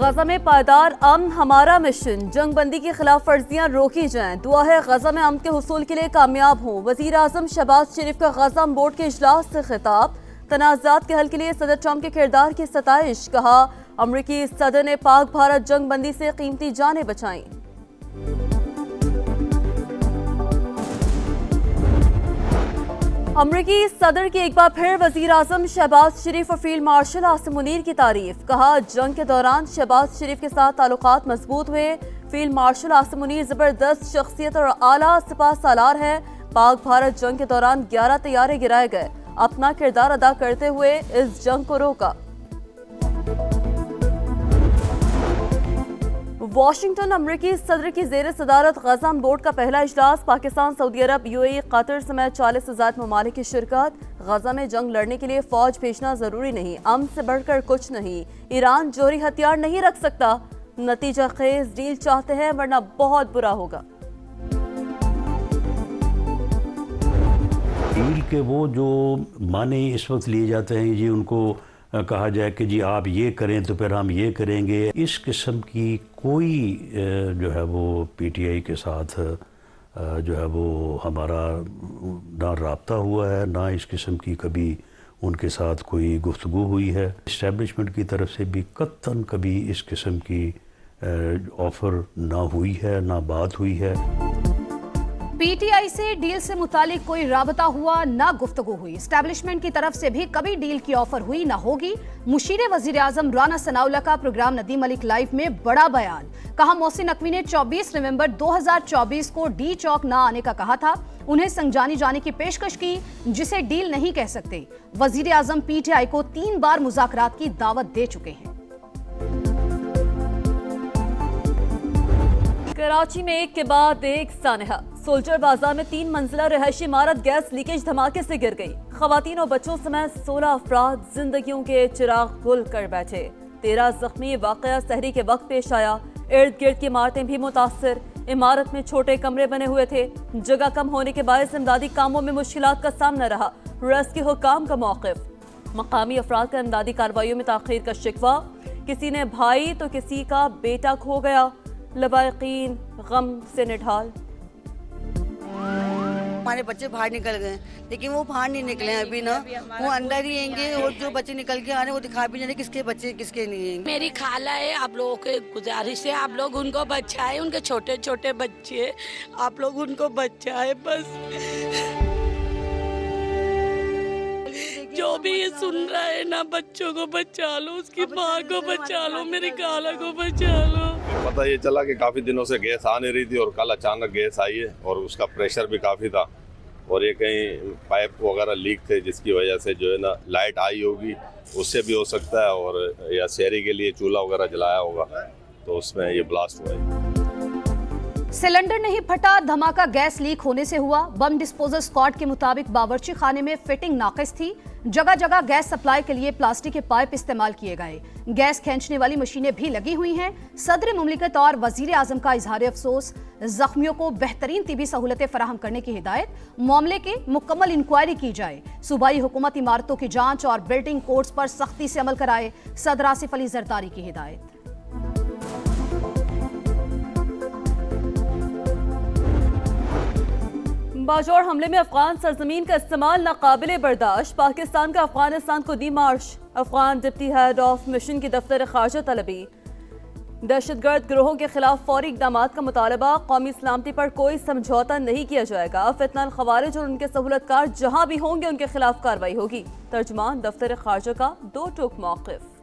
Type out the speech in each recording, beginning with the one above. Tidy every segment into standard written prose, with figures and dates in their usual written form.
गजा में पायदार अमन हमारा मिशन, जंग बंदी की खिलाफ वर्जियां रोकी जाएं। दुआ है गजा में अमन के हुसूल के लिए कामयाब हों। वजीर आजम शहबाज शरीफ का गजा बोर्ड के इजलास से खिताब, तनाज़ात के हल के लिए सदर ट्रंप के किरदार की सताइश। कहा, अमरीकी सदर ने पाक भारत जंग बंदी से कीमती जानें बचाई। अमरीकी सदर की एक बार फिर वजीर आजम शहबाज शरीफ और फील्ड मार्शल आसिम मुनीर की तारीफ। कहा, जंग के दौरान शहबाज शरीफ के साथ ताल्लुकात मजबूत हुए। फील्ड मार्शल आसिम मुनीर जबरदस्त शख्सियत और आला सिपा सालार है। पाक भारत जंग के दौरान 11 तैयारे गिराए गए, अपना किरदार अदा करते हुए इस जंग को रोका। वाशिंगटन अमरीकी सदर की जेर सदारत गजा बोर्ड का पहला इजलास। पाकिस्तान, सऊदी अरब, यूएई, कतर समेत 40 से ज्यादा ममालिक की शिरकत। गजा में जंग लड़ने के लिए फौज भेजना जरूरी नहीं, अमन से बढ़कर कुछ नहीं। ईरान जोहरी हथियार नहीं रख सकता, नतीजा खेज डील चाहते हैं वरना बहुत बुरा होगा। डील के वो जो माने इस वक्त लिए जाते हैं, ये उनको कहा जाए कि जी आप ये करें तो फिर हम ये करेंगे, इस किस्म की कोई जो है वो पीटीआई के साथ जो है वो हमारा ना राब्ता हुआ है, ना इस किस्म की कभी उनके साथ कोई गुफ्तगू हुई है। इस्टेब्लिशमेंट की तरफ से भी कत्तन कभी इस किस्म की ऑफ़र ना हुई है, ना बात हुई है। पीटीआई से डील से मुतालिक कोई राबता हुआ, ना गुफ्तगू हुई। एस्टैब्लिशमेंट की तरफ से भी कभी डील की ऑफर हुई ना होगी। मुशीर वजीर आजम राना सनाउल्लाह का प्रोग्राम नदीम मलिक लाइव में बड़ा बयान। कहा, मोहसिन नकवी ने 24 नवंबर 2024 को डी चौक ना आने का कहा था। उन्हें संजानी जाने की पेशकश की, जिसे डील नहीं कह सकते। वजीर आजम पीटीआई को 3 बार मुज़ाकरात की दावत दे चुके हैं। कराची में एक के बाद एक सानहा। सोल्जर बाजार में 3 मंजिला रिहायशी इमारत गैस लीकेज धमाके से गिर गई। खवातीन और बच्चों समेत 16 अफराद जिंदगियों के चिराग गुल कर बैठे। 13 जख्मी। वाकया सहरी के वक्त पेश आया। इर्द गिर्द की इमारतें भी मुतासर। इमारत में छोटे कमरे बने हुए थे। जगह कम होने के बायस इमदादी कामों में मुश्किलात का सामना रहा। रेस्क्यू हुक्काम का मौक़िफ। मकामी अफराद का इमदादी कार्रवाइयों में ताख़ीर का शिकवा। किसी ने भाई तो किसी का बेटा खो गया। लवाकिन गम से निढाल। हमारे बच्चे बाहर निकल गए, लेकिन वो बाहर नहीं निकले हैं अभी ना, वो अंदर ही रहेंगे। और जो बच्चे निकल के आ रहे हैं वो दिखा भी नहीं रहे किसके बच्चे किसके नहीं हैं। मेरी खाला है, आप लोगों के गुजारिश है, आप लोग उनको बचाए, उनके छोटे छोटे बच्चे, आप लोग उनको बचाए बस। जो भी ये सुन रहा है ना, बच्चों को बचा लो, उसकी माँ को बचा लो, मेरी खाला को बचा लो। पता ये चला कि काफ़ी दिनों से गैस आ नहीं रही थी और कल अचानक गैस आई है और उसका प्रेशर भी काफ़ी था और ये कहीं पाइप वगैरह लीक थे, जिसकी वजह से जो है ना लाइट आई होगी, उससे भी हो सकता है। और या शहरी के लिए चूल्हा वगैरह जलाया होगा तो उसमें ये ब्लास्ट हुआ है। सिलेंडर नहीं फटा, धमाका गैस लीक होने से हुआ। बम डिस्पोजल स्क्वाड के मुताबिक बावर्ची खाने में फिटिंग नाकिस थी। जगह जगह गैस सप्लाई के लिए प्लास्टिक के पाइप इस्तेमाल किए गए। गैस खींचने वाली मशीनें भी लगी हुई हैं। सदर मुमलिकत और वजीर आजम का इजहार अफसोस। जख्मियों को बेहतरीन तिबी सहूलतें फराहम करने की हिदायत। मामले की मुकम्मल इंक्वायरी की जाए। सूबाई हुकूमत इमारतों की जांच और बिल्डिंग कोड्स पर सख्ती से अमल कराए। सदर आसिफ अली जरदारी की हिदायत। बाजौड़ हमले में अफगान सरजमीन का इस्तेमाल नाकाबिले बर्दाश्त। पाकिस्तान का अफगानिस्तान को दी मार्श। Afghan deputy head of mission की दफ्तर खारजा तलबी। दहशतगर्द गिरोहों के खिलाफ फौरी इकदाम का मुतालबा। कौमी सलामती पर कोई समझौता नहीं किया जाएगा। फितनल खवारिज और उनके सहूलतकार जहां भी होंगे उनके खिलाफ कार्रवाई होगी। तर्जुमान दफ्तर खारजा का 2 टूक मौक़िफ।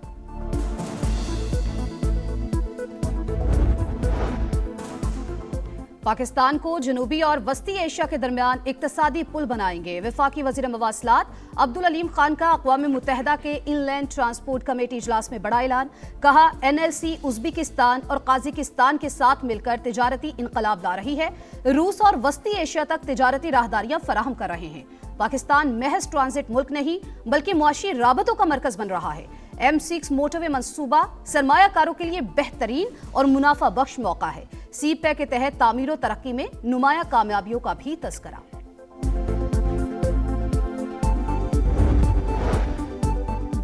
पाकिस्तान को जनूबी और वस्ती एशिया के दरमियान इक्तसादी पुल बनाएंगे। वफाकी वज़ीर मवासलात अब्दुल अलीम खान का अक़वाम मुत्तहिदा के इनलैंड ट्रांसपोर्ट कमेटी इजलास में बड़ा ऐलान। कहा, NLC उज़्बेकिस्तान और काज़ाकिस्तान के साथ मिलकर तिजारती इनकलाब ला रही है। रूस और वस्ती एशिया तक तिजारती राहदारियां फराहम कर रहे हैं। पाकिस्तान महज ट्रांजिट मुल्क नहीं बल्कि मुआशी राबतों का मरकज बन रहा है। M6 मोटरवे मंसूबा सरमायाकारों के लिए बेहतरीन और मुनाफा बख्श मौका है। CPEC के तहत तामीर और तरक्की में नुमाया कामयाबियों का भी तस्करा।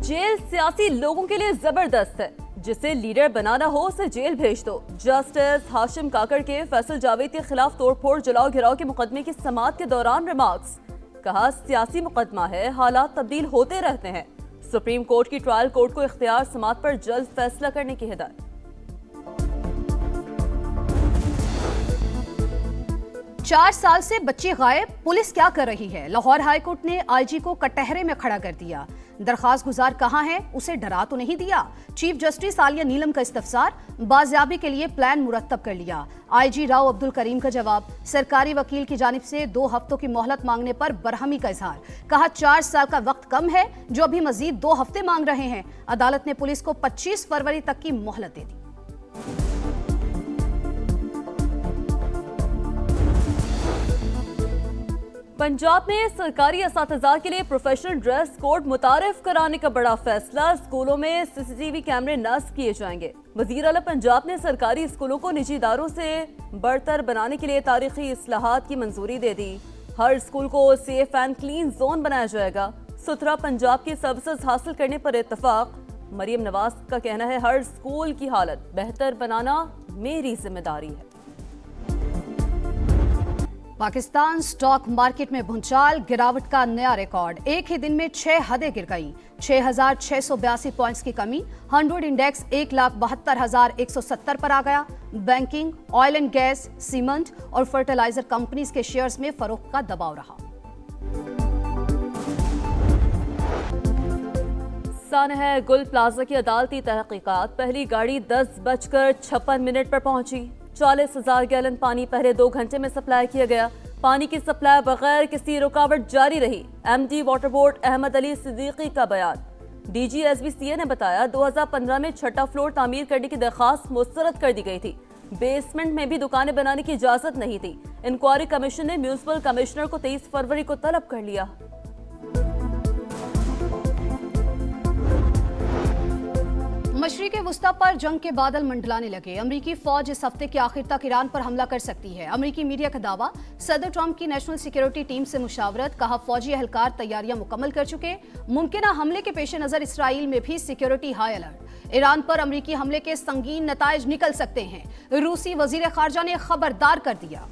जेल सियासी लोगों के लिए जबरदस्त है। जिसे लीडर बनाना हो उसे जेल भेज दो। जस्टिस हाशिम काकड़ के फैसल जावेद के खिलाफ तोड़फोड़ जलाओ घिराव के मुकदमे की समाअत के दौरान रिमार्क्स। कहा सियासी मुकदमा है, हालात तब्दील होते रहते हैं। सुप्रीम कोर्ट की ट्रायल कोर्ट को इख्तियार समाअत पर जल्द फैसला करने की हिदायत। 4 साल से बच्चे गायब, पुलिस क्या कर रही है? लाहौर हाईकोर्ट ने आईजी को कटहरे में खड़ा कर दिया। दरखास्त गुजार कहां है, उसे डरा तो नहीं दिया? चीफ जस्टिस आलिया नीलम का इस्तफसार, बाजियाबी के लिए प्लान मुरतब कर लिया। आईजी राव अब्दुल करीम का जवाब, सरकारी वकील की जानिब से 2 हफ्तों की मोहलत मांगने पर बरहमी का इजहार। कहा 4 साल का वक्त कम है जो अभी मजीद 2 हफ्ते मांग रहे हैं। अदालत ने पुलिस को 25 फरवरी तक की मोहलत दे दी। पंजाब में सरकारी असातिज़ा के लिए प्रोफेशनल ड्रेस कोड मुतारिफ कराने का बड़ा फैसला। स्कूलों में सीसीटीवी कैमरे नस्ब किए जाएंगे। वज़ीर आला पंजाब ने सरकारी स्कूलों को निजी इदारों से बरतर बनाने के लिए तारीखी इस्लाहात की मंजूरी दे दी। हर स्कूल को सेफ एंड क्लीन जोन बनाया जाएगा। सुथरा पंजाब की सर्विसेज हासिल करने पर इत्तफाक। मरियम नवाज का कहना है हर स्कूल की हालत बेहतर बनाना मेरी जिम्मेदारी है। पाकिस्तान स्टॉक मार्केट में भूचाल, गिरावट का नया रिकॉर्ड। एक ही दिन में 6 हदें गिर गईं। 6,682 पॉइंट्स की कमी। 100 इंडेक्स 1,72,170 पर आ गया। Banking, oil and gas, cement और फर्टिलाइजर कंपनीज के शेयर्स में फरोख्त का दबाव रहा। सानहा गुल प्लाजा की अदालती तहकीकात। पहली गाड़ी 10:56 पर पहुंची। 40,000 गैलन पानी पहले 2 घंटे में सप्लाई किया गया। पानी की सप्लाई बगैर किसी रुकावट जारी रही। MD water board Ahmad Ali Siddiqui का बयान। डीजी एसबीसीए ने बताया 2015 में 6ठा फ्लोर तामीर करने की दरखास्त मुस्तरद कर दी गई थी। बेसमेंट में भी दुकानें बनाने की इजाजत नहीं थी। इंक्वायरी कमीशन ने म्यूनिसिपल कमिश्नर को 23 फरवरी को तलब कर लिया। मशरिक़ वुस्ता पर जंग के बादल मंडलाने लगे। अमरीकी फौज इस हफ्ते के आखिर तक ईरान पर हमला कर सकती है। अमरीकी मीडिया का दावा, सदर ट्रंप की नेशनल सिक्योरिटी टीम से मुशावरत। कहा फौजी एहलकार तैयारियां मुकम्मल कर चुके। मुमकिन हमले के पेश नजर इसराइल में भी सिक्योरिटी हाई अलर्ट। ईरान पर अमरीकी हमले के संगीन नताइज निकल सकते हैं। रूसी वजीर खारजा ने खबरदार कर दिया।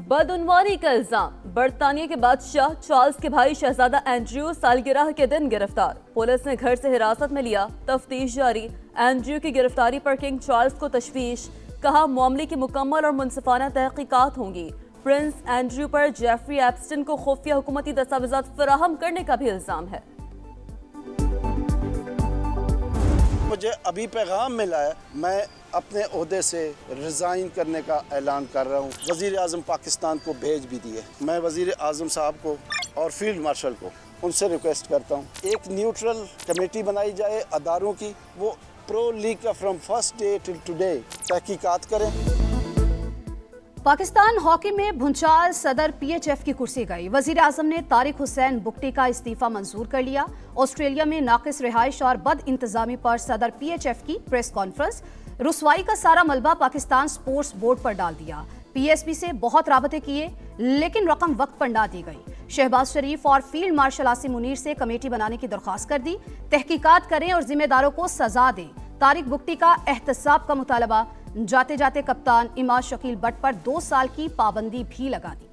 बदउनवानी का इल्जाम। बरतानिया के बादशाह चार्ल्स के भाई शहजादा एंड्रयू सालगिरह के दिन गिरफ्तार। पुलिस ने घर से हिरासत में लिया। तफ्तीश जारी। एंड्रयू की गिरफ्तारी पर किंग चार्ल्स को तशवीश। कहा मामले की मुकम्मल और मुनसिफाना तहकीकात होंगी। प्रिंस एंड्रयू पर जेफरी एप्स्टन को खुफिया हुकूमती दस्तावेजात फराहम करने का भी इल्जाम है। मुझे अभी पैगाम मिला है, मैं अपने ओहदे से रिज़ाइन करने का ऐलान कर रहा हूँ। वज़ीर आज़म पाकिस्तान को भेज भी दिए। मैं वज़ीर आज़म साहब को और फील्ड मार्शल को उनसे रिक्वेस्ट करता हूँ एक न्यूट्रल कमेटी बनाई जाए अदारों की, वो प्रो लीग का from first day till today तहकीकात करें। पाकिस्तान हॉकी में भूचाल, सदर पीएचएफ की कुर्सी गई। वजीर आजम ने तारिक हुसैन बुगटी का इस्तीफा मंजूर कर लिया। ऑस्ट्रेलिया में नाकिस रिहाइश और बद इंतजामी पर सदर पीएचएफ की प्रेस कॉन्फ्रेंस। रुसवाई का सारा मलबा पाकिस्तान स्पोर्ट्स बोर्ड पर डाल दिया। पीएसबी से बहुत राबते किए लेकिन रकम वक्त पर ना दी गई। शहबाज शरीफ और फील्ड मार्शल आसिम मुनीर से कमेटी बनाने की दरख्वास्त कर दी। तहकीकात करें और जिम्मेदारों को सजा दें। तारिक बुगटी का एहतसाब का मुतालबा। जाते जाते कप्तान इमाद शकील बट पर 2 साल की पाबंदी भी लगा दी।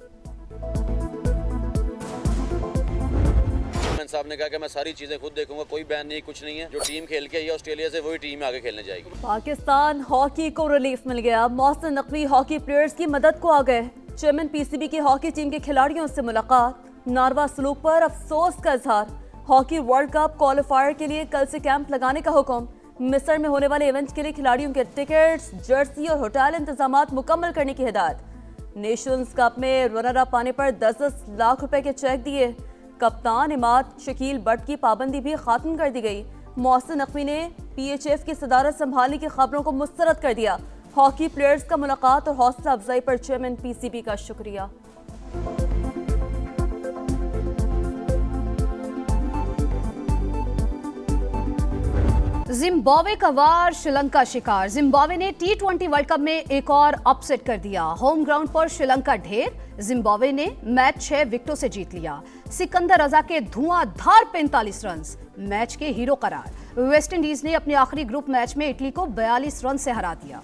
साहब ने कहा कि मैं सारी चीजें खुद देखूंगा, कोई बैन नहीं, कुछ नहीं है। जो टीम खेल के आई है ऑस्ट्रेलिया से वही टीम आगे खेलने जाएगी। पाकिस्तान हॉकी को रिलीफ मिल गया। मोहसिन नकवी हॉकी प्लेयर्स की मदद को आ गए। चेयरमैन पीसीबी की हॉकी टीम के खिलाड़ियों से मुलाकात। नारवा सलूक पर अफसोस का इजहार। हॉकी वर्ल्ड कप क्वालिफायर के लिए कल से कैंप लगाने का हुक्म। मिस्र में होने वाले इवेंट के लिए खिलाड़ियों के टिकट्स, जर्सी और होटल इंतजामात मुकम्मल करने की हिदायत। नेशंस कप में रनर अप पाने पर 10 लाख रुपए के चेक दिए। कप्तान इमाद शकील बट की पाबंदी भी खत्म कर दी गई। मोहसिन नकवी ने पीएचएफ की सदारत संभालने की खबरों को मुस्तरद कर दिया। हॉकी प्लेयर्स का मुलाकात और हौसला अफजाई पर चेयरमैन पीसीबी का शुक्रिया। जिम्बाब्वे का वार श्रीलंका शिकार। जिम्बाब्वे ने T20 वर्ल्ड कप में एक और अपसेट कर दिया। होम ग्राउंड पर श्रीलंका ढेर। जिम्बाब्वे ने मैच 6 विकेटों से जीत लिया। सिकंदर रजा के धुआंधार 45 रन मैच के हीरो करार। वेस्टइंडीज ने अपने आखिरी ग्रुप मैच में इटली को 42 रन से हरा दिया।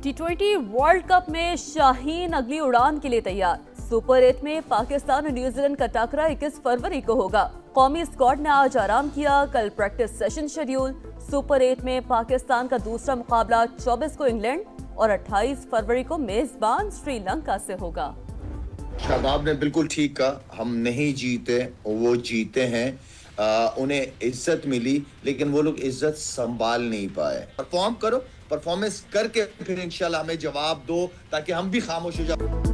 T20 वर्ल्ड कप में शाहीन अगली उड़ान के लिए तैयार। सुपर 8 में पाकिस्तान और न्यूजीलैंड का टकरा 21 फरवरी को होगा। कौमी स्क्वाड ने आज आराम किया, कल प्रैक्टिस सेशन शेड्यूल। सुपर 8 में पाकिस्तान का दूसरा मुकाबला 24 को इंग्लैंड और 28 फरवरी को मेजबान श्रीलंका से होगा। शादाब ने बिल्कुल ठीक कहा, हम नहीं जीते, वो जीते हैं। उन्हें इज्जत मिली लेकिन वो लोग इज्जत संभाल नहीं पाए। परफॉर्म करो, परफॉर्मेंस करके फिर इंशाल्लाह हमें जवाब दो ताकि हम भी खामोश हो जाए।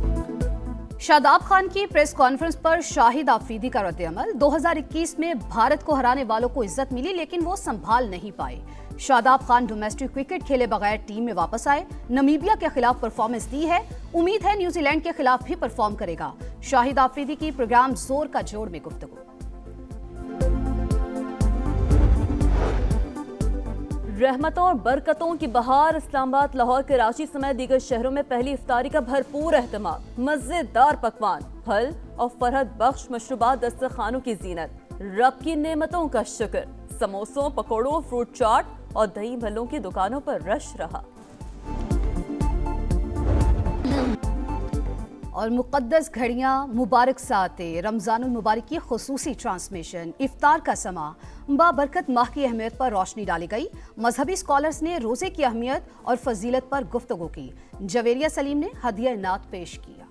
शादाब खान की प्रेस कॉन्फ्रेंस पर शाहिद आफरीदी का रद्द-ए-अमल। 2021 में भारत को हराने वालों को इज्जत मिली लेकिन वो संभाल नहीं पाए। शादाब खान डोमेस्टिक क्रिकेट खेले बगैर टीम में वापस आए। नमीबिया के खिलाफ परफॉर्मेंस दी है, उम्मीद है न्यूजीलैंड के खिलाफ भी परफॉर्म करेगा। शाहिद आफरीदी की प्रोग्राम जोर का जोड़ में गुफ्तगू। रहमतों और बरकतों की बहार। इस्लामाबाद, लाहौर, कराची समेत दीगर शहरों में पहली इफ्तारी का भरपूर एहतमाम। मजेदार पकवान, फल और फरहत बख्श मशरूबात दस्तरखानों की जीनत। रब की नेमतों का शुक्र। समोसों, पकौड़ों, फ्रूट चाट और दही भल्लों की दुकानों पर रश रहा। और मुक़द्दस घड़ियां, मुबारक साते, रमज़ानुल मुबारक की खुसूसी ट्रांसमिशन। इफ्तार का समा, बाबरकत माह की अहमियत पर रोशनी डाली गई। मजहबी स्कॉलर्स ने रोज़े की अहमियत और फजीलत पर गुफ्तगू की। जवेरिया सलीम ने हदिया नात पेश किया।